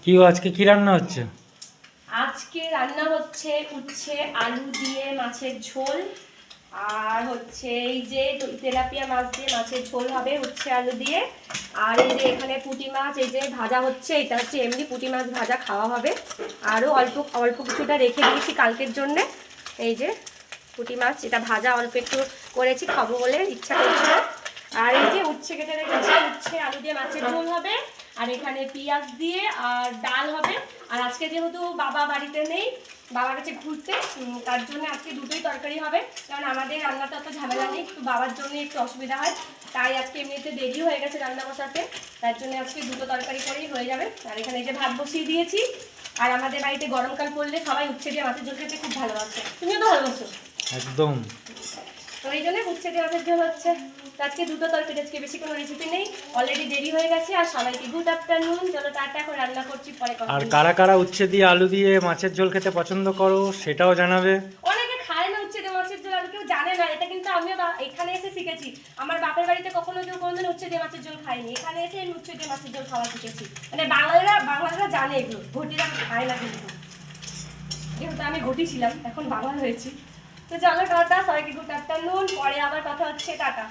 কি আজকে কি রান্না হচ্ছে? আজকে রান্না হচ্ছে উচ্ছে আলু দিয়ে মাছের ঝোল, আর হচ্ছে এই যে তেলাপিয়া মাছ দিয়ে মাছের ঝোল হবে উচ্ছে আলু দিয়ে। আর এই যে এখানে পুঁটি মাছ এই যে ভাজা হচ্ছে, এটা হচ্ছে এমনি পুঁটি মাছ ভাজা খাওয়া হবে। আরও অল্প অল্প কিছুটা রেখে দিয়েছি কালকের জন্যে। এই যে পুঁটি মাছ, এটা ভাজা অল্প একটু করেছি, খাবো বলে ইচ্ছা করছিল। আর এই যে উচ্ছে কেটে রেখেছি, উচ্ছে আলু দিয়ে মাছের ঝোল হবে। আর এখানে পেঁয়াজ দিয়ে আর ডাল হবে। আর আজকে যেহেতু বাবা বাড়িতে নেই, বাবা গেছে ঘুরতে, তার জন্য আজকে দুটোই তরকারি হবে। কারণ আমাদের রান্নাটা অত ঝামেলা নেই, একটু বাবার জন্য একটু অসুবিধা হয়, তাই আজকে এমনিতে দেরি হয়ে গেছে রান্না বসাতে। তার জন্য আজকে দুটো তরকারি করেই হয়ে যাবে। আর এখানে যে ভাত বসিয়ে দিয়েছি। আর আমাদের বাড়িতে গরমকাল পড়লে সবাই উচ্ছে দিয়ে মাছের ঝোল খেতে খুব ভালোবাসে, তুমিও তো ভালোবাসো। একদম। তো এই জন্য উচ্ছে দিয়ে মাছের ঝোল হচ্ছে। তো আজকে দুটো তরকারি, আজকে বেশি কোনো রেসিপি নেই, অলরেডি দেরি হয়ে গেছে। আর সবাইকে গুড আফটারনুন, চলো টাটা, এখন রান্না করছি, পরে কথা আর বলছি। কারা কারা উচ্ছে দিয়ে আলু দিয়ে মাছের ঝোল খেতে পছন্দ করো সেটাও জানাবে। অনেকে খায় না উচ্ছে দিয়ে মাছের ঝোল, আর কেউ জানে না, এটা কিন্তু আমিও এখানে এসে শিখেছি। আমার বাপের বাড়িতে কখনো কেউ কোনোদিন উচ্ছে দিয়ে মাছের ঝোল খায়নি, এখানে এসে আমি উচ্ছে দিয়ে মাছের ঝোল খাওয়া শিখেছি। মানে বাঙালিরা জানে এগুলো, ঘটিরা খায় না কিন্তু। যেহেতু আমি ঘটি ছিলাম, এখন বাঙাল হয়েছি। তো চলো টাটা, সবাইকে গুড আফটারনুন, পরে আবার কথা হচ্ছে, টাটা।